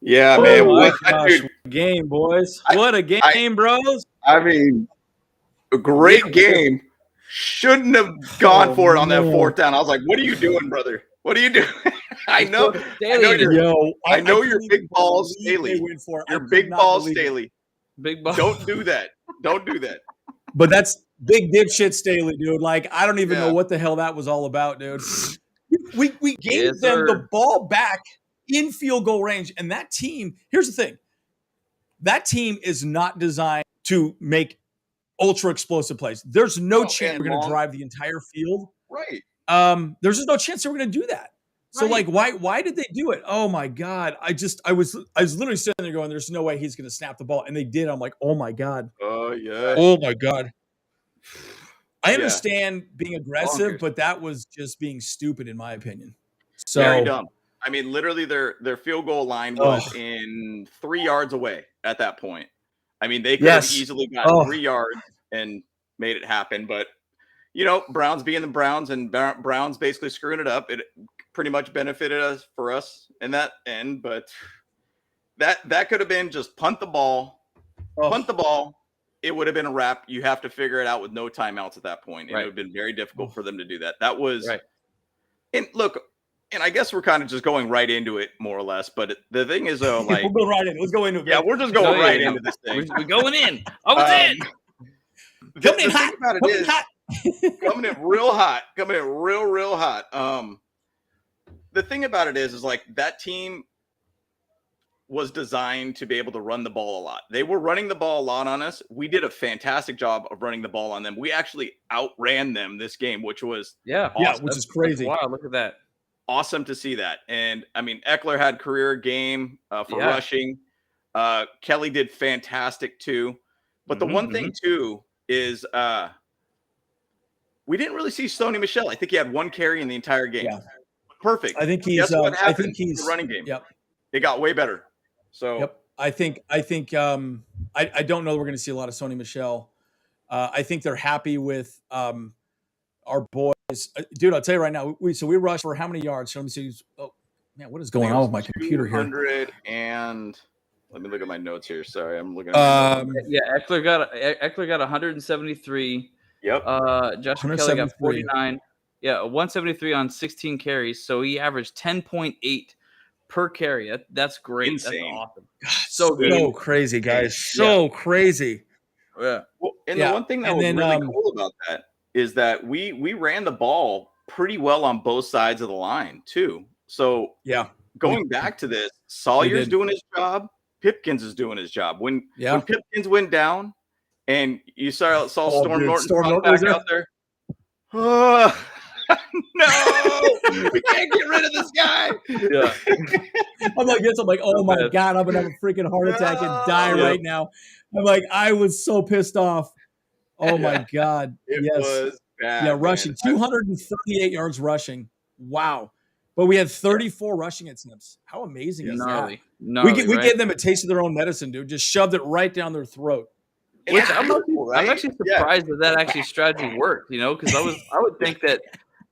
Yeah, Oh man. my What, gosh, dude, what a game, boys. I- What a game, bros. I mean, a great game. Shouldn't have gone for it on that fourth down. I was like, "What are you doing, brother? What are you doing?" I know you're big balls, Staley. You're big balls, Staley. Big ball. Don't do that. Don't do that. But that's big dipshit Staley, dude. Like, I don't even know Yeah. what the hell that was all about, dude. We gave Yes, them sir. the ball back in field goal range. And that team, here's the thing. That team is not designed to make ultra explosive plays. There's no chance and we're going to long- drive the entire field. Right. There's just no chance that we're going to do that. So Right. like, why did they do it? Oh my God. I was literally sitting there going, there's no way he's going to snap the ball. And they did. I'm like, oh my God. Oh yeah. Oh my God. I Yeah. understand being aggressive, Bonkers. but that was just being stupid in my opinion. So Very dumb. I mean, literally, their field goal line was in 3 yards away at that point. I mean, they could have easily gotten 3 yards and made it happen. But, Browns being the Browns and Browns basically screwing it up, it pretty much benefited us in that end. But that could have been just punt the ball. It would have been a wrap. You have to figure it out with no timeouts at that point. And it would have been very difficult for them to do that. That was and look, and I guess we're kind of just going right into it more or less. But the thing is, though, like we'll go right in. Let's go into it. Yeah, we're just going right into this thing. We're going in. I was in. Coming in hot. Coming in real hot. Coming in real hot. The thing about it is like that team was designed to be able to run the ball a lot. They were running the ball a lot on us. We did a fantastic job of running the ball on them. We actually outran them this game, which was awesome. Which is crazy. Wow, look at that. Awesome to see that. And I mean, Eckler had career game for rushing. Kelly did fantastic too. But the one thing too is we didn't really see Sony Michel. I think he had one carry in the entire game. Yeah. Perfect. I think he's what happened in the running game. Yep. It got way better. So I think I don't know that we're going to see a lot of Sony Michel. I think they're happy with our boys. Dude, I'll tell you right now, we rushed for how many yards? So let me see. Oh man, what is going on with my computer here? 200 and let me look at my notes here. Sorry, I'm looking at Eckler got 173. Yep. Joshua Kelly got 49. Yeah, 173 on 16 carries. So he averaged 10.8 per carry. That's great. Insane. That's awesome. So good. So crazy, guys. So crazy. Yeah. Well, and the one thing that was really cool about that is that we ran the ball pretty well on both sides of the line too. So going back to this, Sawyer's doing his job. Pipkins is doing his job. When Pipkins went down, and you saw Storm Norton back out there. No, we can't get rid of this guy. Yeah. I'm like this. I'm like, oh my God, I'm gonna have a freaking heart attack and die right now. I'm like, I was so pissed off. Oh my God. It was bad. Yeah, rushing 238 yards rushing. Wow. But we had 34 rushing attempts. How amazing is that? We gave them a taste of their own medicine, dude. Just shoved it right down their throat. Which I'm actually surprised that actually strategy worked, because I would think that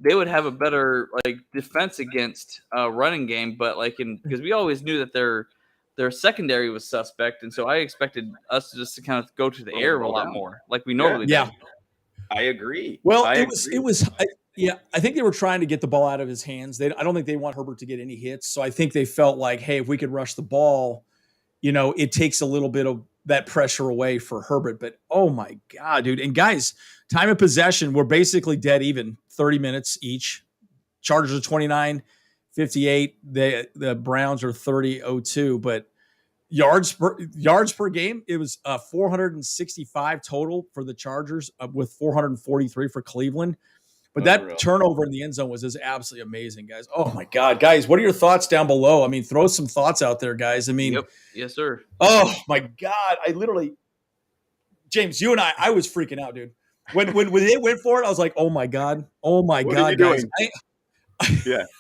they would have a better defense against running game, but because we always knew that their secondary was suspect, and so I expected us to kind of go to the air a lot more, like we normally do. Yeah, I agree. Well, I think they were trying to get the ball out of his hands. I don't think they want Herbert to get any hits, so I think they felt like, hey, if we could rush the ball, it takes a little bit of that pressure away for Herbert. But oh my God, dude! And guys, time of possession, we're basically dead even. 30 minutes each. Chargers are 29-58. The Browns are 30-02. But yards per game, it was 465 total for the Chargers, with 443 for Cleveland. But that turnover in the end zone was just absolutely amazing, guys. Oh my God, guys, what are your thoughts down below? I mean, throw some thoughts out there, guys. I mean, yes, sir. Oh my God, I literally, James, you and I was freaking out, dude. When they went for it, I was like, oh my God, what God, are you guys. Doing?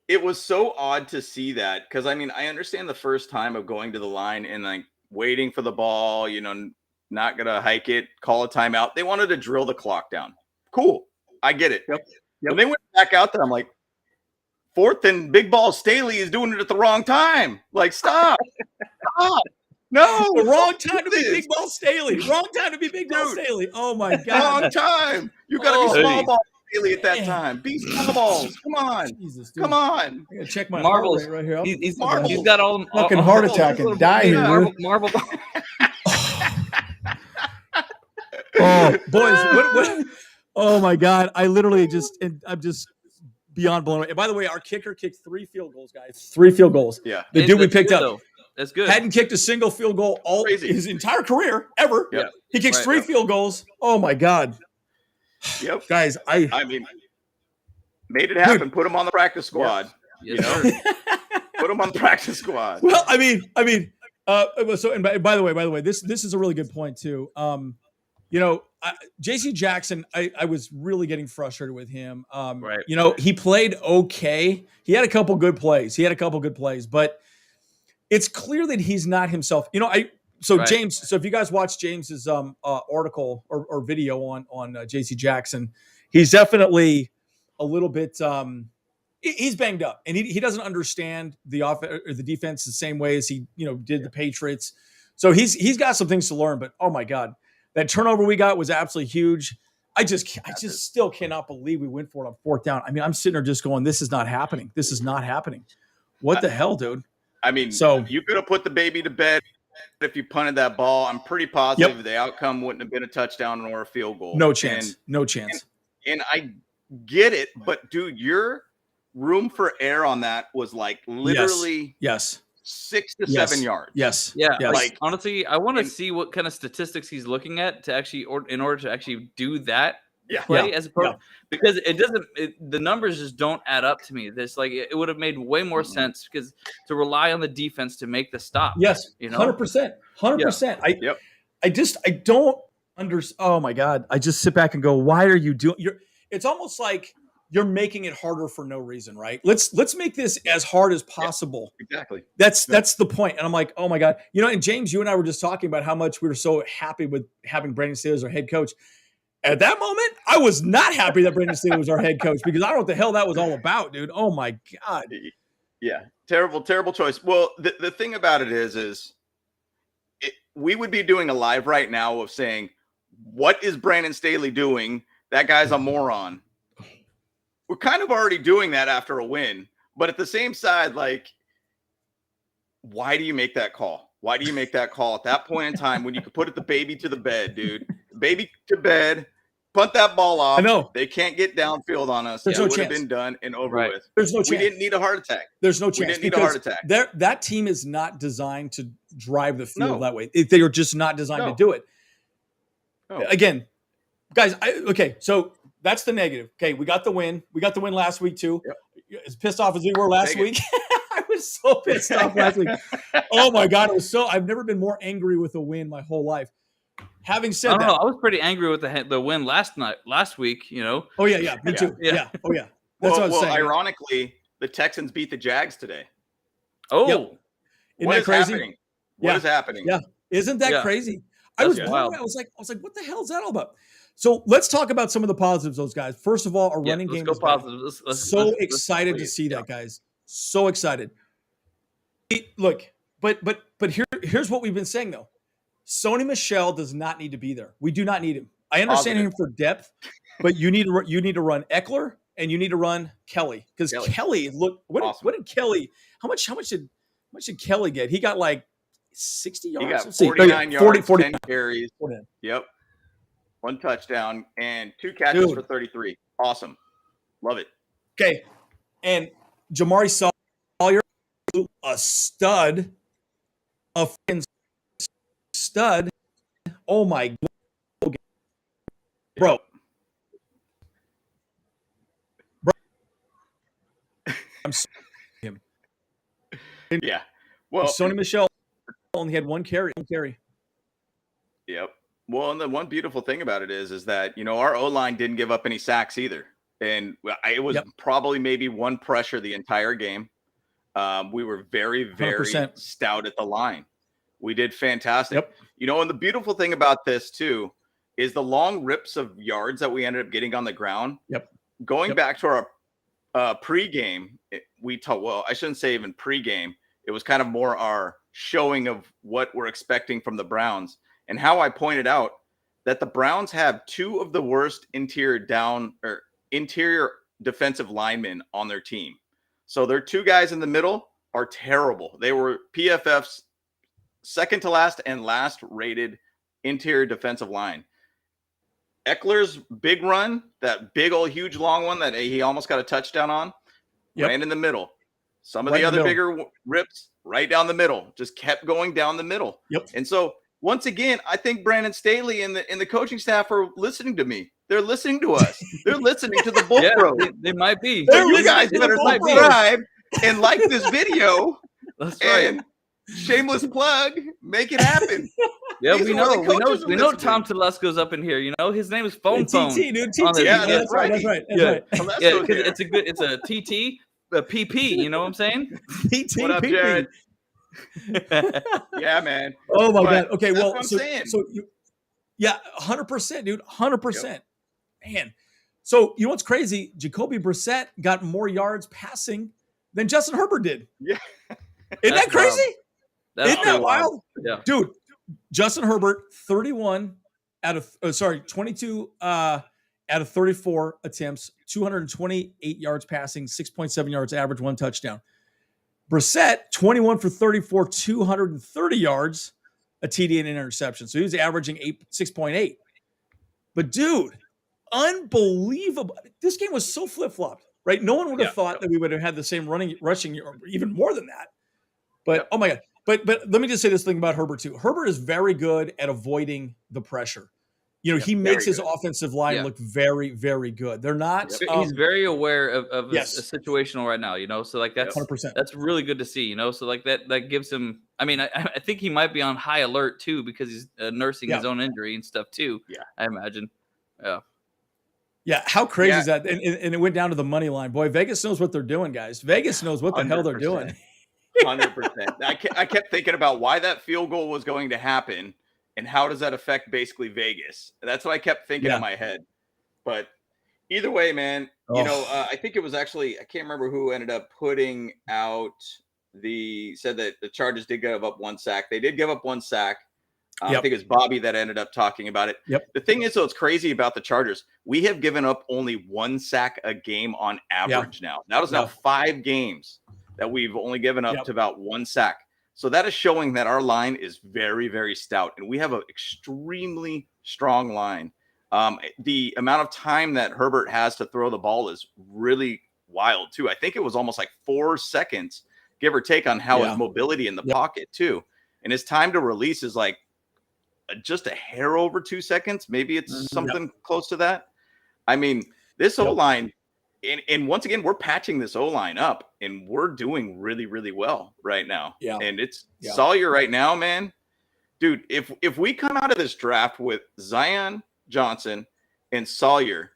It was so odd to see that, because I mean, I understand the first time of going to the line and waiting for the ball, not gonna hike it, call a timeout. They wanted to drill the clock down. Cool, I get it. Yep. When they went back out there, I'm like, 4th and big ball Staley is doing it at the wrong time. Like, stop. Stop. No. The wrong time to be big ball Staley. Wrong time to be big ball Staley. Oh, my God. Wrong time. You got to be small ball Staley at that time. Be small balls. Come on. Jesus, dude. Come on. I got to check my Marbles heart rate right here. He's got all fucking heart attack and die here. Marble. Oh, boys. What? Oh, my God. I'm just beyond blown away. And by the way, our kicker kicked 3 field goals, guys. 3 field goals. Yeah. The dude we picked up. Though. That's good. Hadn't kicked a single field goal his entire career, ever. Yep. He kicks 3 field goals. Oh, my God. Yep. Guys, I mean, made it happen. Dude. Put him on the practice squad. Yes, Put him on the practice squad. Well, I mean, so, and by the way, this is a really good point too. JC Jackson, I was really getting frustrated with him. Right. He played okay. He had a couple good plays. But it's clear that he's not himself. James, so if you guys watch James's article or video on JC Jackson, he's definitely a little bit he's banged up, and he doesn't understand the offense or the defense the same way as he did the Patriots. So he's got some things to learn. But oh my God, that turnover we got was absolutely huge. I just still cannot believe we went for it on 4th down. I mean, I'm sitting there just going, this is not happening. This is not happening. What the hell, dude? I mean, so you could have put the baby to bed if you punted that ball. I'm pretty positive the outcome wouldn't have been a touchdown or a field goal. No chance. No chance. And I get it, but dude, your room for error on that was like literally 6 to 7 yards. Yes. Yeah. Yes. Like honestly, I want to see what kind of statistics he's looking at to actually, in order to actually do that play as opposed because the numbers just don't add up to me. This it would have made way more sense because to rely on the defense to make the stop. Yes. 100%. 100%. I don't understand. Oh my God. I just sit back and go, why are you doing it's almost like you're making it harder for no reason, right? Let's make this as hard as possible. Yeah, exactly. That's the point. And I'm like, oh my God. And James, you and I were just talking about how much we were so happy with having Brandon Staley as our head coach. At that moment, I was not happy that Brandon Staley was our head coach because I don't know what the hell that was all about, dude. Oh my God. Yeah. Terrible choice. Well, the thing about it is we would be doing a live right now of saying, what is Brandon Staley doing? That guy's a moron. We're kind of already doing that after a win, but at the same side, why do you make that call? Why do you make that call at that point in time when you could put the baby to the bed, dude? Baby to bed, punt that ball off. I know. They can't get downfield on us. There's it no would have chance. been done and over with. There's no chance. We didn't need a heart attack. There's no chance. We didn't need a heart attack. That team is not designed to drive the field that way. They are just not designed to do it. No. Again, guys, so that's the negative. Okay, we got the win. We got the win last week too. Yep. As pissed off as we were last week. I was so pissed off last week. Oh my God, I've never been more angry with a win my whole life. Having said that, I was pretty angry with the win last week. Oh yeah, me too. Yeah. Oh yeah. That's what I was saying. Ironically, the Texans beat the Jags today. Oh, Isn't that crazy? Happening? What is happening? Yeah, isn't that crazy? I was wild. I was like, what the hell is that all about? So let's talk about some of the positives, those guys. First of all, our running game is positive. So excited to see that, guys. So excited. Look, but here's what we've been saying though. Sony Michel does not need to be there. We do not need him. I understand him for depth, but you need to run Eckler and you need to run Kelly because Kelly what did Kelly? How much did Kelly get? He got like 60 yards. He got 49 yards, 10 carries. Yep. 1 touchdown and 2 catches for 33. Awesome. Love it. Okay. And Jamari Sawyer, a stud. A stud. Oh my God. Bro. I'm sorry. Him. Yeah. Well, Sony Michel only had 1 carry. Yep. Well, and the one beautiful thing about it is that, our O-line didn't give up any sacks either. And it was probably maybe 1 pressure the entire game. We were very, very 100%. Stout at the line. We did fantastic. Yep. And the beautiful thing about this too is the long rips of yards that we ended up getting on the ground. Yep. Going back to our pregame, I shouldn't say even pregame. It was kind of more our showing of what we're expecting from the Browns, and how I pointed out that the Browns have two of the worst interior defensive linemen on their team. So their two guys in the middle are terrible. They were PFF's second to last and last rated interior defensive line. Eckler's big run, that big old huge long one that he almost got a touchdown on, ran in the middle. Some of the other bigger rips right down the middle, just kept going down the middle. And so once again, I think Brandon Staley and the coaching staff are listening to me. They're listening to us. They're listening to the Bull Bros. They might be. So you guys better subscribe and like this video. That's right. And shameless plug, make it happen. Yeah, we know Tom Telesco's up in here. You know, his name is Phone. TT, dude. TT. Yeah, that's right. It's a TT, a PP. You know what I'm saying? TT. What up, Jared? Yeah, man. Oh my God. Okay, well, I'm saying. 100%, dude. 100%. Yep. Man. So you know what's crazy? Jacoby Brissett got more yards passing than Justin Herbert did. Yeah. Isn't that crazy? Isn't that wild? Yeah. Dude, Justin Herbert, 22 out of 34 attempts, 228 yards passing, 6.7 yards average, 1 touchdown. Brissett, 21 for 34, 230 yards, a TD and an interception. So he was averaging 6.8. But dude, unbelievable. This game was so flip-flopped, right? No one would have thought that we would have had the same rushing, or even more than that. But oh my God. But let me just say this thing about Herbert too. Herbert is very good at avoiding the pressure. You know, he makes his offensive line look very, very good. They're not. He's very aware of a situational right now. You know, so like that's 100%. That's really good to see. You know, so like that gives him. I mean, I think he might be on high alert too because he's nursing his own injury and stuff too. Yeah, I imagine. Yeah, how crazy is that? And it went down to the money line. Boy, Vegas knows what they're doing, guys. Vegas knows what the hell they're doing. 100%. I kept thinking about why that field goal was going to happen and how does that affect basically Vegas. That's what I kept thinking in my head. But either way, man, you know, I think it was actually, I can't remember who ended up putting out said that the Chargers did give up 1 sack. They did give up 1 sack. I think it's Bobby that ended up talking about it. The thing is, though, it's crazy about the Chargers. We have given up only 1 sack a game on average now. That was now 5 games that we've only given up to about 1 sack. So that is showing that our line is very, very stout, and we have an extremely strong line. The amount of time that Herbert has to throw the ball is really wild, too. I think it was almost like 4 seconds, give or take, on how his mobility in the pocket, too. And his time to release is like just a hair over 2 seconds. Maybe it's something close to that. I mean, this O-line, and once again, we're patching this O-line up, and we're doing really, really well right now. And it's Sawyer right now, man. Dude, if we come out of this draft with Zion Johnson and Sawyer,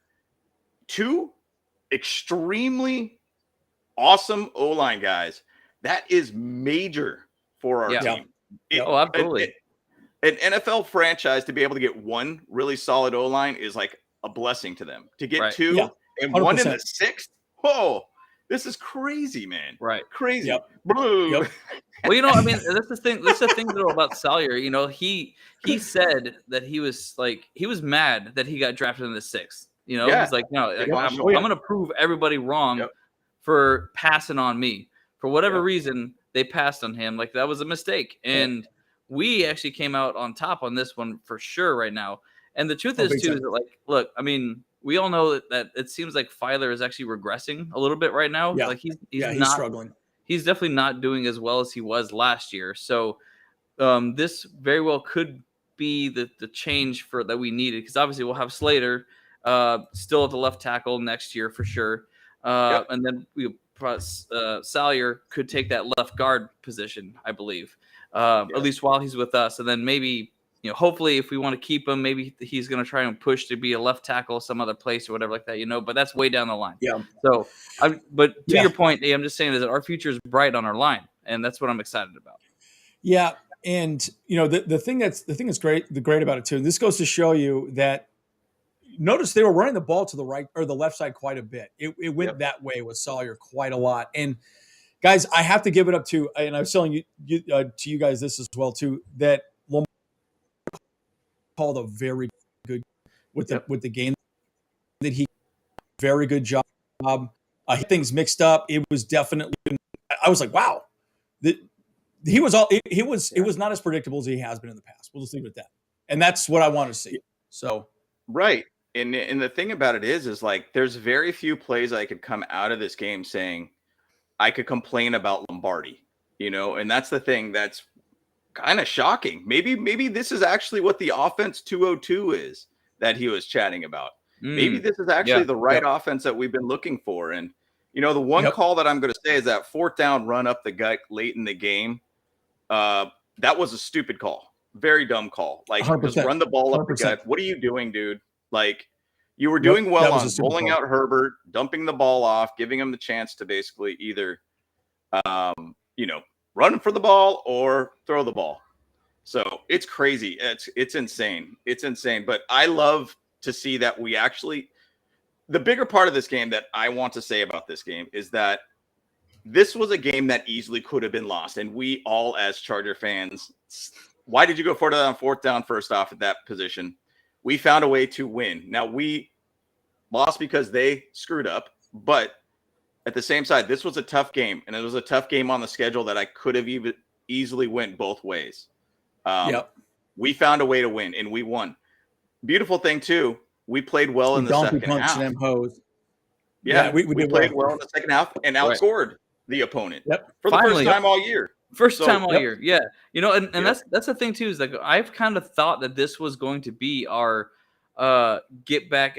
2 extremely awesome O-line guys, that is major for our team. Absolutely. An NFL franchise to be able to get 1 really solid O-line is like a blessing to them. To get 2 and 100%. 1 in the 6th, this is crazy, man. Right, crazy. Well, you know, I mean, that's the thing. That's the thing though about Sawyer. You know, he said that he was mad that he got drafted in the 6th. You know, he's like, no, I'm going to prove everybody wrong for passing on me. For whatever reason, they passed on him. Like that was a mistake, and we actually came out on top on this one for sure right now. And the truth is too is that, like, look, I mean, we all know that it seems like Filer is actually regressing a little bit right now. Like he's not struggling. He's definitely not doing as well as he was last year. So this very well could be the change that we needed, because obviously we'll have Slater still at the left tackle next year for sure. And then Sawyer could take that left guard position, I believe, at least while he's with us. And then maybe, you know, hopefully if we want to keep him, maybe he's going to try and push to be a left tackle some other place or whatever like that, you know, but that's way down the line. So, but to your point, I'm just saying is that our future is bright on our line, and that's what I'm excited about. Yeah. And, you know, the thing that's great about it too, and this goes to show you that notice they were running the ball to the right or the left side quite a bit. It went that way with Sawyer quite a lot. And guys, I have to give it up to, and I was telling to you guys this as well too, that Lamar called a very good with the game that he very good job. Things mixed up. It was definitely. I was like, wow, he was all. It was not as predictable as he has been in the past. We'll just leave it at that. And that's what I want to see. So right. And the thing about it is like there's very few plays I could come out of this game saying I could complain about Lombardi, and that's the thing that's kind of shocking. Maybe this is actually what the offense 202 is that he was chatting about. Maybe this is actually the right offense that we've been looking for. And, the one call that I'm going to say is that 4th down run up the gut late in the game. That was a stupid call. Very dumb call. Like, 100%. Just run the ball up 100%. The gut. What are you doing, dude? Like, you were doing well on rolling out Herbert, dumping the ball off, giving him the chance to basically either, run for the ball or throw the ball. So it's crazy. It's insane. It's insane. But I love to see that we actually, the bigger part of this game that I want to say about this game is that this was a game that easily could have been lost. And we all, as Charger fans, why did you go for it on 4th down first off at that position? We found a way to win. Now, we lost because they screwed up, but at the same side, this was a tough game, and it was a tough game on the schedule that I could have even easily went both ways. We found a way to win, and we won. Beautiful thing, too, we played well in the second half. Them hose. Yeah, we played well in the second half and outscored the opponent for the first time all year. First time all year, yeah. And that's the thing too is like I've kind of thought that this was going to be our get back,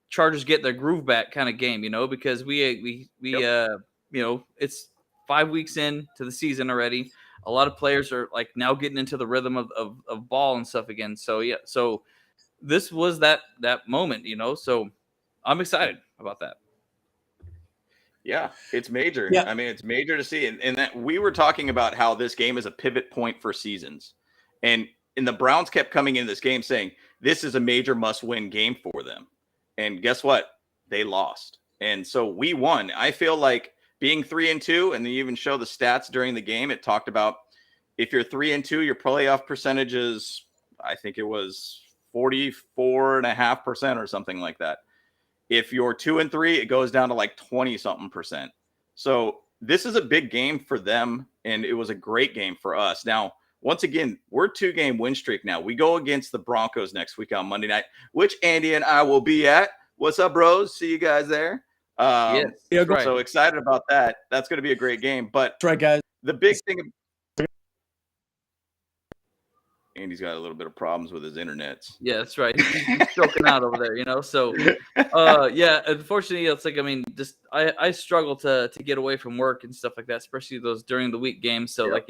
Chargers get their groove back kind of game, because we it's 5 weeks into the season already. A lot of players are like now getting into the rhythm of ball and stuff again. So so this was that moment, So I'm excited about that. Yeah, it's major. Yeah. I mean, it's major to see. And that we were talking about how this game is a pivot point for seasons. And the Browns kept coming into this game saying, this is a major must-win game for them. And guess what? They lost. And so we won. I feel like being 3-2, and they even show the stats during the game. It talked about if you're 3-2, your playoff percentage is, I think it was 44.5% or something like that. If you're 2-3, it goes down to like 20-something%. So this is a big game for them, and it was a great game for us. Now, once again, we're 2-game win streak now. We go against the Broncos next week on Monday night, which Andy and I will be at. What's up, bros? See you guys there. Yes, right. So excited about that. That's going to be a great game. But that's right, guys. The big thing. Andy's got a little bit of problems with his internet. Yeah, that's right. He's choking out over there, So, unfortunately, it's like I struggle to get away from work and stuff like that, especially those during the week games. So,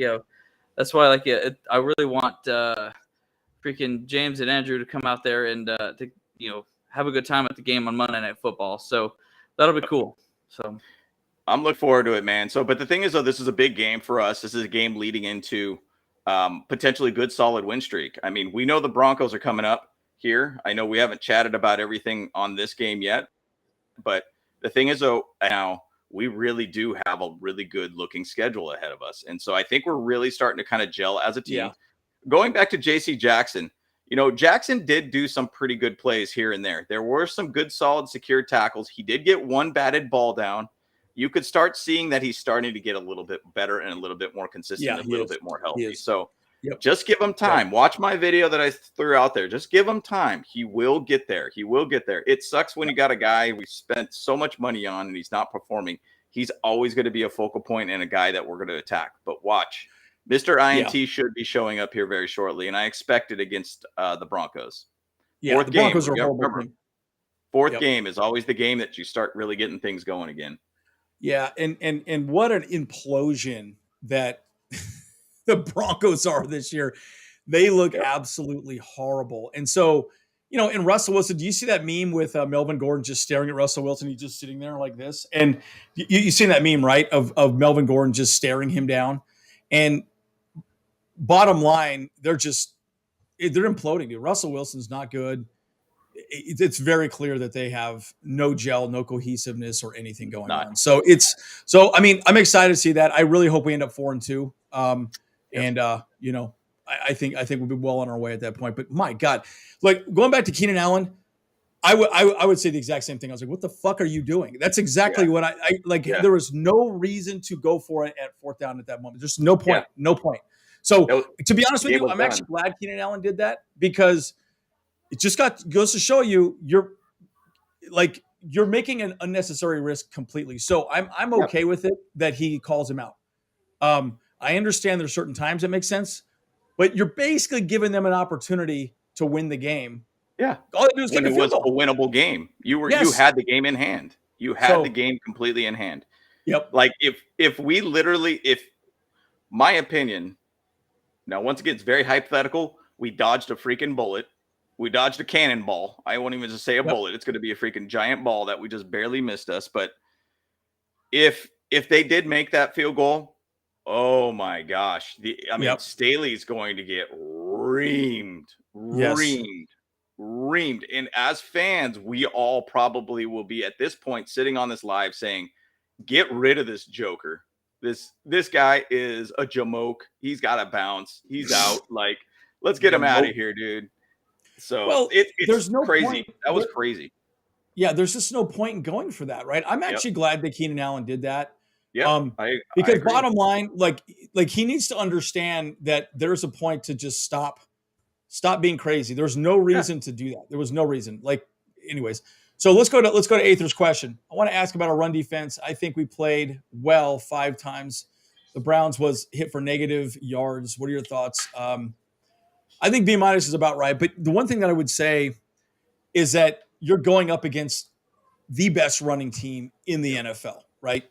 that's why I really want freaking James and Andrew to come out there and to have a good time at the game on Monday Night Football. So that'll be cool. So I'm looking forward to it, man. So, but the thing is, though, this is a big game for us. This is a game leading into potentially good, solid win streak. I mean, we know the Broncos are coming up here. I know we haven't chatted about everything on this game yet, but the thing is, though, now we really do have a really good looking schedule ahead of us. And so I think we're really starting to kind of gel as a team. Yeah. Going back to JC Jackson, Jackson did do some pretty good plays here and there. There were some good, solid, secure tackles. He did get one batted ball down. You could start seeing that he's starting to get a little bit better and a little bit more consistent, a little bit more healthy. So just give him time. Yep. Watch my video that I threw out there. Just give him time. He will get there. He will get there. It sucks when you got a guy we spent so much money on and he's not performing. He's always going to be a focal point and a guy that we're going to attack. But watch. Mr. INT should be showing up here very shortly, and I expect it against the Broncos. Yeah, the Broncos are horrible. Fourth game is always the game that you start really getting things going again. Yeah, and what an implosion that the Broncos are this year. They look absolutely horrible. And so, and Russell Wilson, do you see that meme with Melvin Gordon just staring at Russell Wilson? He's just sitting there like this. And you seen that meme, right, of Melvin Gordon just staring him down. And bottom line, they're imploding, dude. Russell Wilson's not good. it's very clear that they have no gel, no cohesiveness, or anything going on. So I mean, I'm excited to see that. I really hope we end up 4-2. And I think we'll be well on our way at that point. But my God, like going back to Keenan Allen, I would say the exact same thing. I was like, what the fuck are you doing? That's exactly what I like. Yeah. There was no reason to go for it at 4th down at that moment. There's no point. Yeah. No point. So to be honest with you, I'm actually glad Keenan Allen did that, because it just goes to show you're making an unnecessary risk completely. So I'm okay with it that he calls him out. I understand there's certain times that make sense, but you're basically giving them an opportunity to win the game. Yeah. All they do is when it was a winnable game. You had the game in hand. You had the game completely in hand. Yep. Like if my opinion, now once again, it's very hypothetical. We dodged a freaking bullet. We dodged a cannonball. I won't even just say a bullet. It's going to be a freaking giant ball that we just barely missed us. But if they did make that field goal, oh my gosh. Staley's going to get reamed. And as fans, we all probably will be at this point sitting on this live saying, get rid of this joker. This guy is a jamoke. He's got to bounce. He's out. Like, let's get him out of here, dude. So it's no crazy. Point. That was crazy. Yeah, there's just no point in going for that, right? I'm actually glad that Keenan Allen did that. Yeah, because bottom line, like he needs to understand that there's a point to just stop being crazy. There's no reason to do that. There was no reason. Like, anyways. So let's go to Aether's question. I want to ask about our run defense. I think we played well 5 times. The Browns was hit for negative yards. What are your thoughts? I think B- is about right. But the one thing that I would say is that you're going up against the best running team in the NFL, right?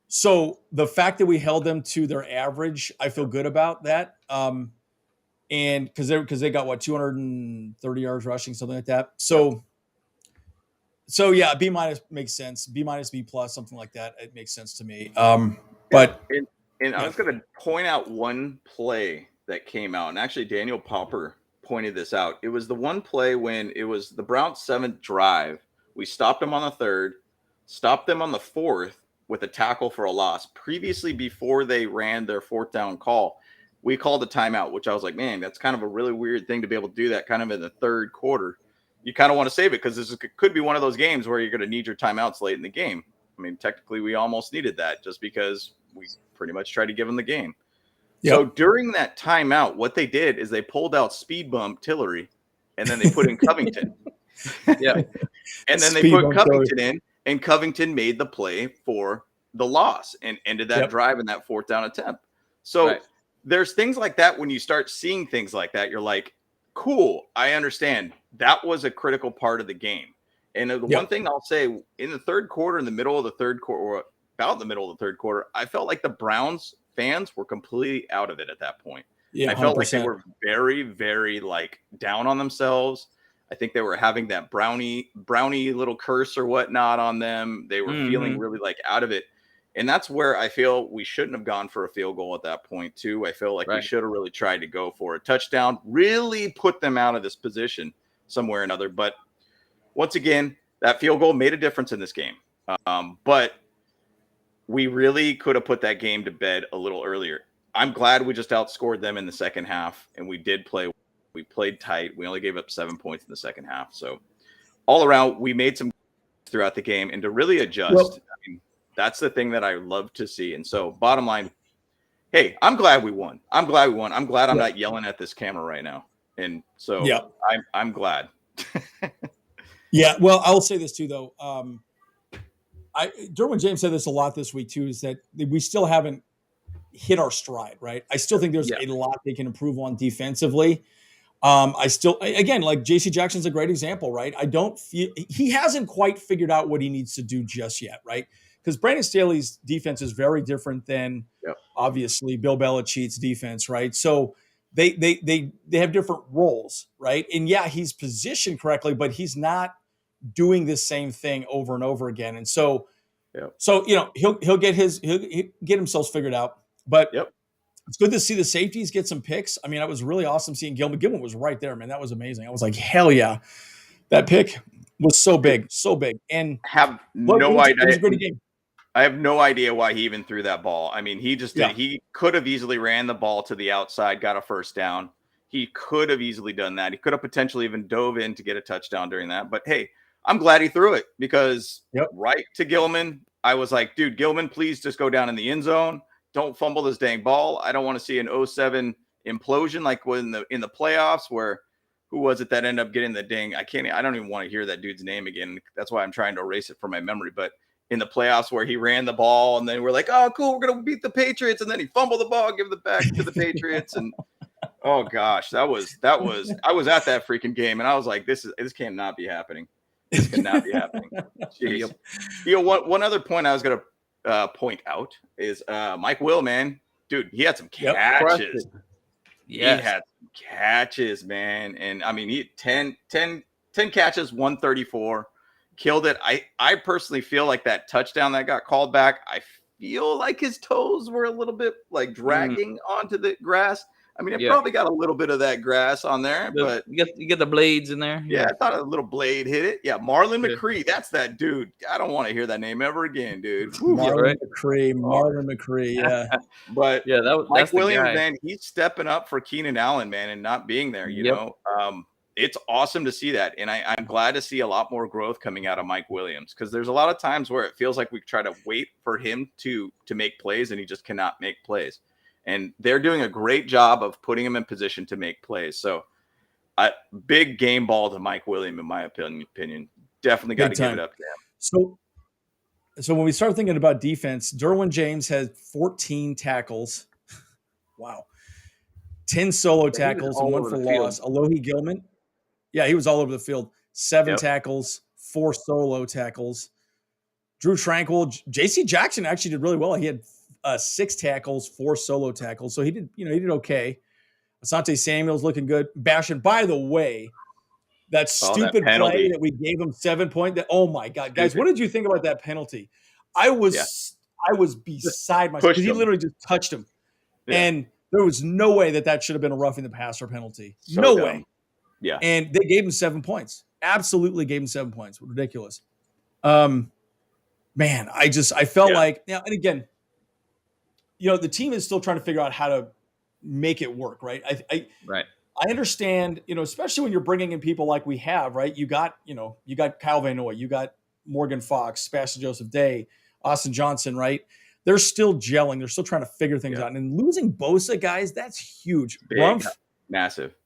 So the fact that we held them to their average, I feel good about that. And because they got 230 yards rushing, something like that. So yeah, B- makes sense. B-, B+, something like that. It makes sense to me. But I was going to point out one play that came out, and actually Daniel Popper pointed this out. It was the one play when it was the Browns' 7th drive. We stopped them on the 3rd, stopped them on the 4th with a tackle for a loss. Previously, before they ran their 4th down call, we called a timeout, which I was like, man, that's kind of a really weird thing to be able to do that kind of in the 3rd quarter. You kind of want to save it because this could be one of those games where you're going to need your timeouts late in the game. I mean, technically, we almost needed that just because we pretty much tried to give them the game. Yep. So during that timeout, what they did is they pulled out speed bump Tillery, and then they put in Covington. And then they put Covington in, and Covington made the play for the loss and ended that drive in that 4th down attempt. So there's things like that. When you start seeing things like that, you're like, cool, I understand. That was a critical part of the game. And the one thing I'll say, in the 3rd quarter, in the middle of the 3rd quarter, or about the middle of the 3rd quarter, I felt like the Browns fans were completely out of it at that point. Yeah, I felt 100%. Like they were very, very down on themselves. I think they were having that brownie little curse or whatnot on them. They were feeling really out of it. And that's where I feel we shouldn't have gone for a field goal at that point too. I feel like we should have really tried to go for a touchdown, really put them out of this position somewhere or another. But once again, that field goal made a difference in this game. But we really could have put that game to bed a little earlier. I'm glad we just outscored them in the second half, and we did play. We played tight. We only gave up 7 points in the second half. So all around, we made some throughout the game, and to really adjust, I mean, that's the thing that I love to see. And so bottom line, hey, I'm glad we won. I'm glad I'm not yelling at this camera right now. And so I'm glad. Yeah. Well, I'll say this too, though. Derwin James said this a lot this week too, is that we still haven't hit our stride, right? I still think there's a lot they can improve on defensively. I still, again, like JC Jackson's a great example, right? I don't feel he hasn't quite figured out what he needs to do just yet, right? Because Brandon Staley's defense is very different than obviously Bill Belichick's defense, right? So they have different roles, right? And he's positioned correctly, but he's not doing the same thing over and over again. And so he'll get himself figured out. But it's good to see the safeties get some picks. I mean, it was really awesome seeing Gilman. Gilman was right there, man. That was amazing. I was like, hell yeah. That pick was so big, and have no idea. It was a good game. I have no idea why he even threw that ball. I mean, he just did. He could have easily ran the ball to the outside, got a first down. He could have easily done that. He could have potentially even dove in to get a touchdown during that. But hey, I'm glad he threw it because right to Gilman, I was like, dude, Gilman, please just go down in the end zone. Don't fumble this dang ball. I don't want to see an 0-7 implosion like in the playoffs where who was it that ended up getting the ding? I don't even want to hear that dude's name again. That's why I'm trying to erase it from my memory. But in the playoffs where he ran the ball and then we're like, oh, cool, we're going to beat the Patriots. And then he fumbled the ball, give it back to the Patriots. And oh gosh, I was at that freaking game. And I was like, this cannot be happening. This cannot be happening. Jeez. One other point I was going to point out is Mike Will, man, dude, he had some catches. Yes. He had some catches, man. And I mean, he had 10 catches, 134. Killed it. I personally feel like that touchdown that got called back, I feel like his toes were a little bit like dragging onto the grass. I mean, it probably got a little bit of that grass on there, but you get the blades in there. Yeah, I thought a little blade hit it. Yeah, Marlon McCree. That's that dude. I don't want to hear that name ever again, dude. Marlon McCree. Yeah. But Mike Williams, man, he's stepping up for Keenan Allen, man, and not being there, you know. It's awesome to see that. And I'm glad to see a lot more growth coming out of Mike Williams because there's a lot of times where it feels like we try to wait for him to make plays and he just cannot make plays. And they're doing a great job of putting him in position to make plays. So big game ball to Mike Williams, in my opinion. Definitely got to give it up to him. So when we start thinking about defense, Derwin James has 14 tackles. Wow. 10 solo tackles and 1 for loss. Alohi Gilman. Yeah, he was all over the field. 7 tackles, 4 solo tackles. Drew Tranquil, J.C. Jackson actually did really well. He had 6 tackles, 4 solo tackles. So he did okay. Asante Samuel's looking good. Bashan, by the way, that stupid play that we gave him 7 point. Oh my God, guys, what did you think about that penalty? I was beside myself because he literally just touched him, and there was no way that should have been a roughing the passer penalty. No way. Yeah. And they gave him 7 points. Absolutely gave him 7 points. Ridiculous. Man, I felt like, and again, the team is still trying to figure out how to make it work, right? I understand, especially when you're bringing in people like we have, right? You got Kyle Van Noy, you got Morgan Fox, Sebastian Joseph Day, Austin Johnson, right? They're still gelling. They're still trying to figure things out. And losing Bosa, guys, that's huge. Big, massive.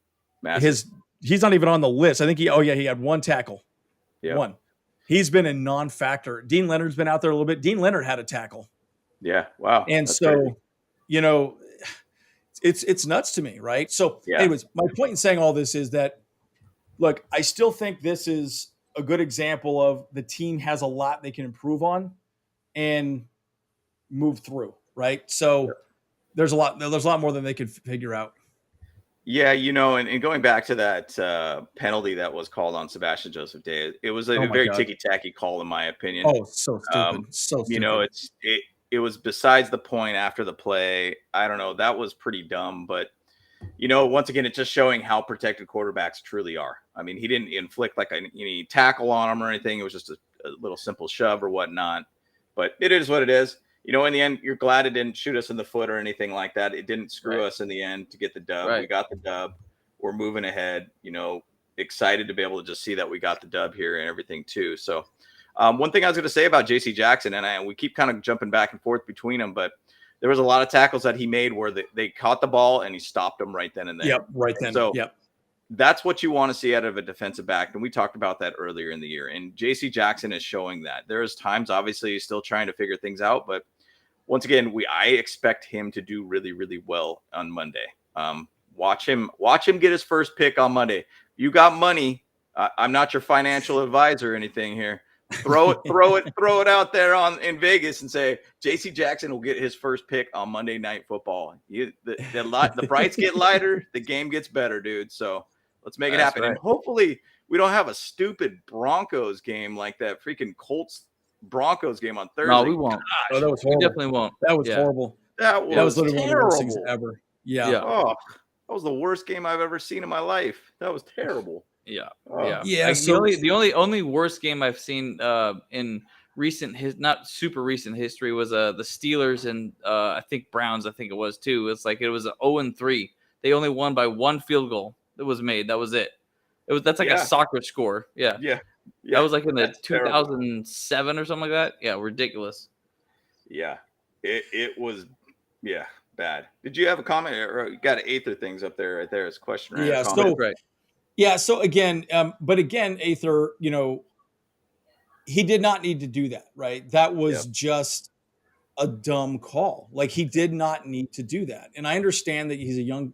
He's not even on the list. I think he had 1 tackle. Yeah. 1. He's been a non-factor. Dean Leonard's been out there a little bit. Dean Leonard had a tackle. Yeah. Wow. And so, crazy. It's nuts to me, right? So anyways, my point in saying all this is that, look, I still think this is a good example of the team has a lot they can improve on and move through, right? So there's a lot more than they could figure out. Yeah, and going back to that penalty that was called on Sebastian Joseph Day, it was a very ticky-tacky call, in my opinion. Oh, so stupid. So stupid. It was besides the point after the play. I don't know. That was pretty dumb. But, once again, it's just showing how protected quarterbacks truly are. I mean, he didn't inflict like any tackle on him or anything. It was just a little simple shove or whatnot. But it is what it is. In the end, you're glad it didn't shoot us in the foot or anything like that. It didn't screw us in the end to get the dub. We got the dub. We're moving ahead, excited to be able to just see that we got the dub here and everything too. So one thing I was going to say about J.C. Jackson, and we keep kind of jumping back and forth between them, but there was a lot of tackles that he made where they caught the ball and he stopped them right then and there. Yep, right then. So that's what you want to see out of a defensive back. And we talked about that earlier in the year. And J.C. Jackson is showing that. There's times, obviously, he's still trying to figure things out. But once again, I expect him to do really, really well on Monday. Watch him get his first pick on Monday. You got money. I'm not your financial advisor or anything here. Throw it out there in Vegas and say J.C. Jackson will get his first pick on Monday Night Football. The price get lighter, the game gets better, dude. So let's make it happen. Right. And hopefully we don't have a stupid Broncos game like that freaking Colts Broncos game on Thursday. No, we won't. Oh, that was horrible. We definitely won't. That was horrible. That was literally terrible. One of the worst things ever. Yeah. Oh, that was the worst game I've ever seen in my life. That was terrible. Yeah. The only worst game I've seen in not super recent history was the Steelers and I think Browns. I think it was too. It's like it was 0-3. They only won by one field goal that was made. That was it. That's like a soccer score. Yeah. That was like in the 2007 or something like that. Yeah, ridiculous. Yeah, it was. Yeah, bad. Did you have a comment or you got Aether things up there right there as a question? Right? Yeah. So right. Yeah. So again, but again, Aether, he did not need to do that. Right. That was just a dumb call. Like he did not need to do that. And I understand that he's a young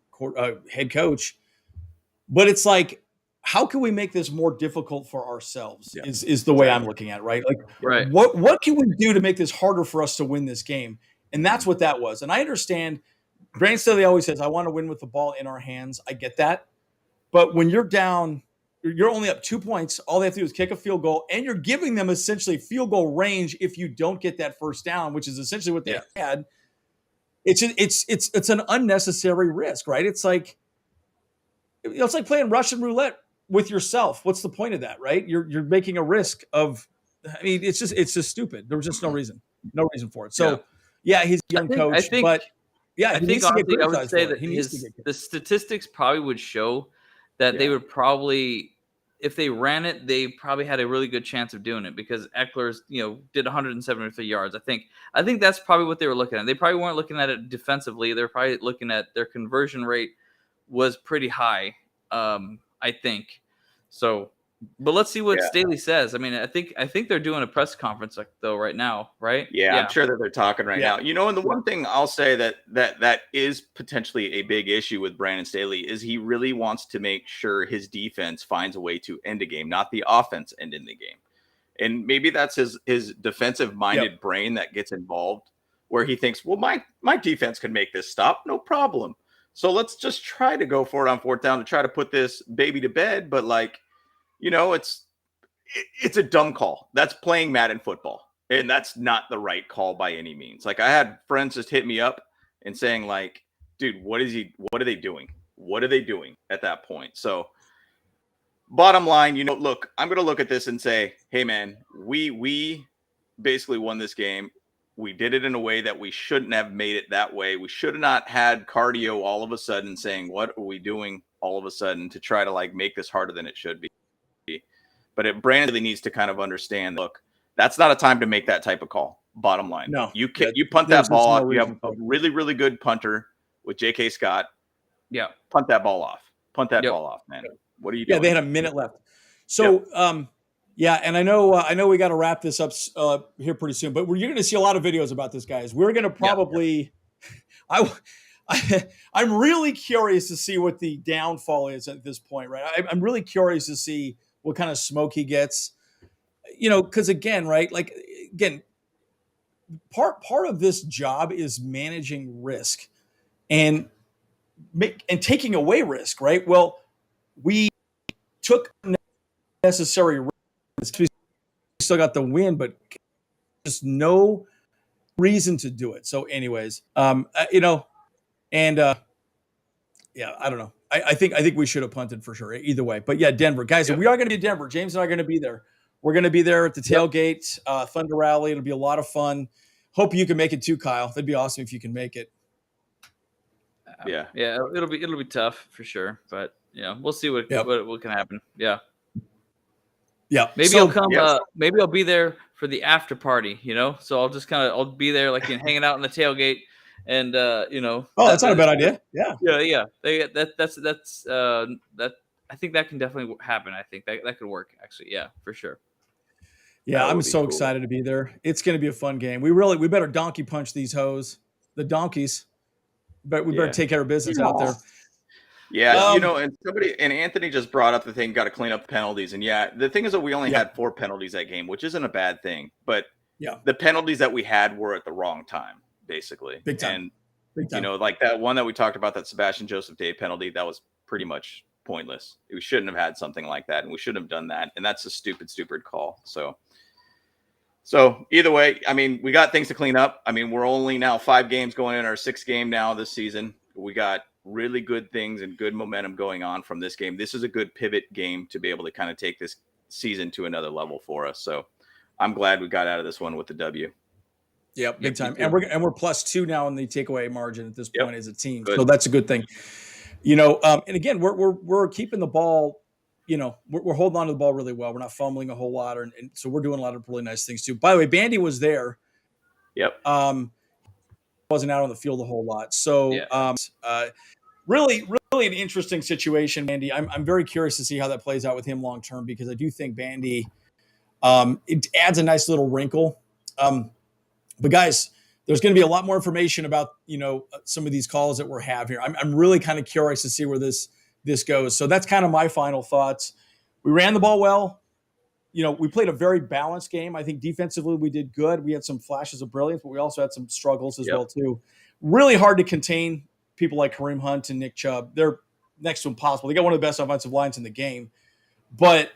head coach, but it's like, how can we make this more difficult for ourselves? Is the way I'm looking at it, right? Like, what can we do to make this harder for us to win this game? And that's what that was. And I understand Brandon Staley always says, I want to win with the ball in our hands. I get that. But when you're down, you're only up 2 points. All they have to do is kick a field goal, and you're giving them essentially field goal range if you don't get that first down, which is essentially what they had. It's an unnecessary risk, right? It's like playing Russian roulette with yourself. What's the point of that, right? You're making a risk of. I mean, it's just stupid. There was just no reason for it. So, he's a young coach, but I think honestly, I would say that the statistics probably would show that they would probably, if they ran it, they probably had a really good chance of doing it because Eckler's, did 173 yards. I think that's probably what they were looking at. They probably weren't looking at it defensively. They're probably looking at their conversion rate was pretty high. I think so. But let's see what Staley says. I mean, I think they're doing a press conference though right now, right? Yeah, I'm sure that they're talking right now. And the one thing I'll say that is potentially a big issue with Brandon Staley is he really wants to make sure his defense finds a way to end a game, not the offense ending the game. And maybe that's his defensive minded brain that gets involved, where he thinks, well, my defense can make this stop, no problem. So let's just try to go for it on fourth down to try to put this baby to bed. But it's a dumb call. That's playing Madden football. And that's not the right call by any means. Like I had friends just hit me up and saying like, dude, what are they doing? What are they doing at that point? So bottom line, look, I'm going to look at this and say, hey man, we basically won this game. We did it in a way that we shouldn't have made it that way. We should have not had cardio all of a sudden saying, what are we doing all of a sudden to try to make this harder than it should be. But Brandon really needs to kind of understand, look, that's not a time to make that type of call. Bottom line. No. You punt that ball off. You have a really, really good punter with J.K. Scott. Yeah. Punt that ball off. Punt that ball off, man. What are you doing? Yeah, they had a minute left. So, and I know we got to wrap this up here pretty soon, but you're going to see a lot of videos about this, guys. We're going to probably I'm really curious to see what the downfall is at this point, right? I'm really curious to see what kind of smoke he gets, because again, right? Part of this job is managing risk and taking away risk, right? Well, we took necessary risk. We still got the win, but just no reason to do it. So anyways, I don't know. I think we should have punted for sure. Either way, but Denver guys, we are going to be in Denver. James and I are going to be there. We're going to be there at the tailgate, Thunder Rally. It'll be a lot of fun. Hope you can make it too, Kyle. That'd be awesome if you can make it. Yeah. It'll be tough for sure, but we'll see what can happen. Yeah. Maybe I'll come. Maybe I'll be there for the after party. So I'll just I'll be there hanging out in the tailgate. And that's not a bad idea. Yeah. That's I think that can definitely happen. I think that could work actually. Yeah, for sure. Yeah, I'm so excited to be there. It's going to be a fun game. We better donkey punch these hoes, the donkeys. But we better take care of business out there. Yeah, and Anthony just brought up the thing, got to clean up the penalties. And the thing is that we only had 4 penalties that game, which isn't a bad thing. But the penalties that we had were at the wrong time. Basically, big time. Like that one that we talked about, that Sebastian Joseph Day penalty, that was pretty much pointless. We shouldn't have had something like that, and we shouldn't have done that. And that's a stupid call. So either way, I mean, we got things to clean up. I mean, we're only now 5 games going in our 6th game now this season. We got really good things and good momentum going on from this game. This is a good pivot game to be able to kind of take this season to another level for us. So I'm glad we got out of this one with the W. Yep, big time. And we're +2 now in the takeaway margin at this point as a team. Good. So that's a good thing. And again, we're keeping the ball, we're holding on to the ball really well. We're not fumbling a whole lot, and so we're doing a lot of really nice things too. By the way, Bandy was there. Yep. Wasn't out on the field a whole lot. So really an interesting situation, Bandy. I'm very curious to see how that plays out with him long term, because I do think Bandy it adds a nice little wrinkle. But guys, there's going to be a lot more information about, some of these calls that we're having here. I'm really kind of curious to see where this goes. So that's kind of my final thoughts. We ran the ball well. We played a very balanced game. I think defensively we did good. We had some flashes of brilliance, but we also had some struggles as well too. Really hard to contain people like Kareem Hunt and Nick Chubb. They're next to impossible. They got one of the best offensive lines in the game. But,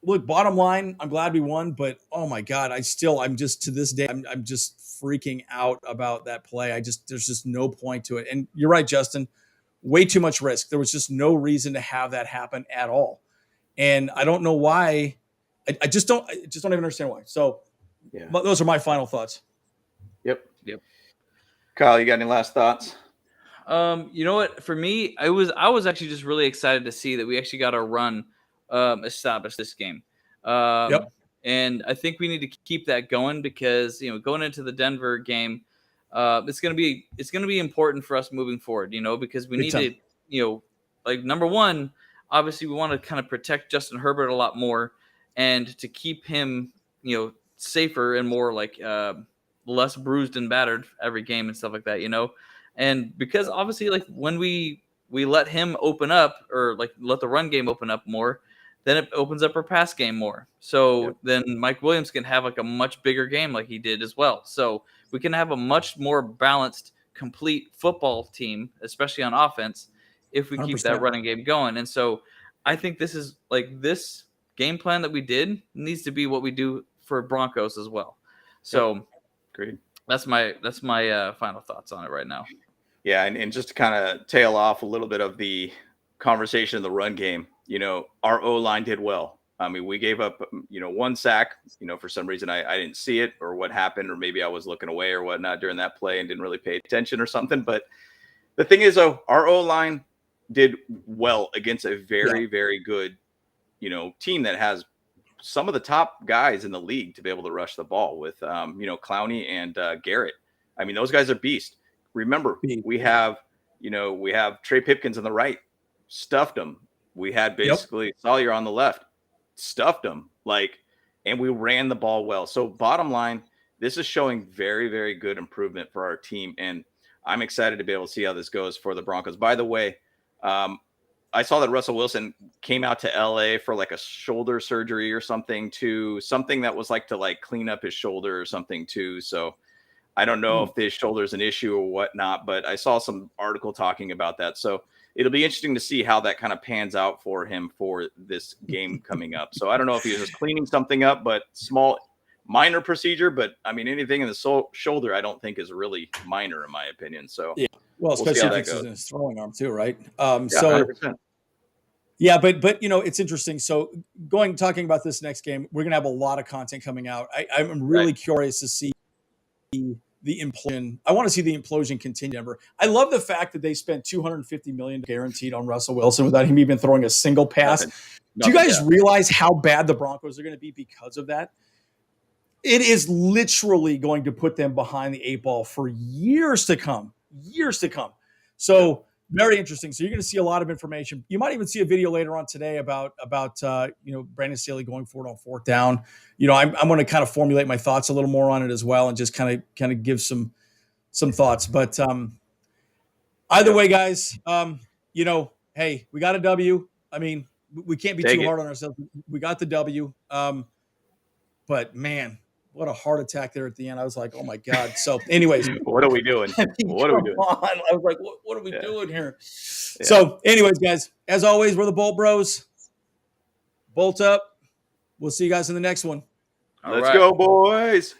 look, bottom line, I'm glad we won, but oh my God, I'm just to this day, I'm just freaking out about that play. There's just no point to it. And you're right, Justin, way too much risk. There was just no reason to have that happen at all. And I don't know why. I just don't even understand why. So those are my final thoughts. Yep. Kyle, you got any last thoughts? You know what? For me, I was actually just really excited to see that we actually got our run established this game. And I think we need to keep that going, because going into the Denver game, it's gonna be important for us moving forward. Because we need to number one, obviously we want to kind of protect Justin Herbert a lot more, and to keep him safer and more less bruised and battered every game and stuff like that. And because obviously when we let him open up, or let the run game open up more, then it opens up our pass game more. So then Mike Williams can have a much bigger game like he did as well. So we can have a much more balanced, complete football team, especially on offense, if we 100%. Keep that running game going. And so I think this is this game plan that we did needs to be what we do for Broncos as well. So great. That's my final thoughts on it right now. Yeah. And just to kind of tail off a little bit of the conversation in the run game, our O-line did well. I mean, we gave up, one sack, for some reason I didn't see it, or what happened, or maybe I was looking away or whatnot during that play and didn't really pay attention or something. But the thing is, though, our O-line did well against a very, very good, team that has some of the top guys in the league to be able to rush the ball with, Clowney and Garrett. I mean, those guys are beasts. Remember, we have Trey Pipkins on the right, stuffed him. We had basically Sawyer on the left, stuffed him, and we ran the ball well. So bottom line, this is showing very, very good improvement for our team. And I'm excited to be able to see how this goes for the Broncos. By the way, I saw that Russell Wilson came out to LA for a shoulder surgery or something that was to clean up his shoulder or something too. So I don't know if his shoulder is an issue or whatnot, but I saw some article talking about that. So it'll be interesting to see how that kind of pans out for him for this game coming up. So I don't know if he was just cleaning something up, but minor procedure. But I mean, anything in the shoulder, I don't think is really minor in my opinion. So well, especially if it's in his throwing arm too, right? So 100%. Yeah, but it's interesting. So talking about this next game, we're gonna have a lot of content coming out. I'm really curious to see the implosion. I want to see the implosion continue. I love the fact that they spent $250 million guaranteed on Russell Wilson without him even throwing a single pass. Do you guys realize how bad the Broncos are going to be because of that? It is literally going to put them behind the 8 ball for years to come. So very interesting. So you're going to see a lot of information. You might even see a video later on today about Brandon Staley going forward on 4th down. I'm going to kind of formulate my thoughts a little more on it as well, and just kind of give some thoughts. But either way, guys, hey, we got a W. I mean, we can't be too hard on ourselves. We got the W. But man, what a heart attack there at the end. I was like, oh my God. So anyways, what are we doing? What are we doing? I was like, what are we doing here? Yeah. So anyways, guys, as always, we're the Bolt Bros. Bolt up. We'll see you guys in the next one. Let's go, boys.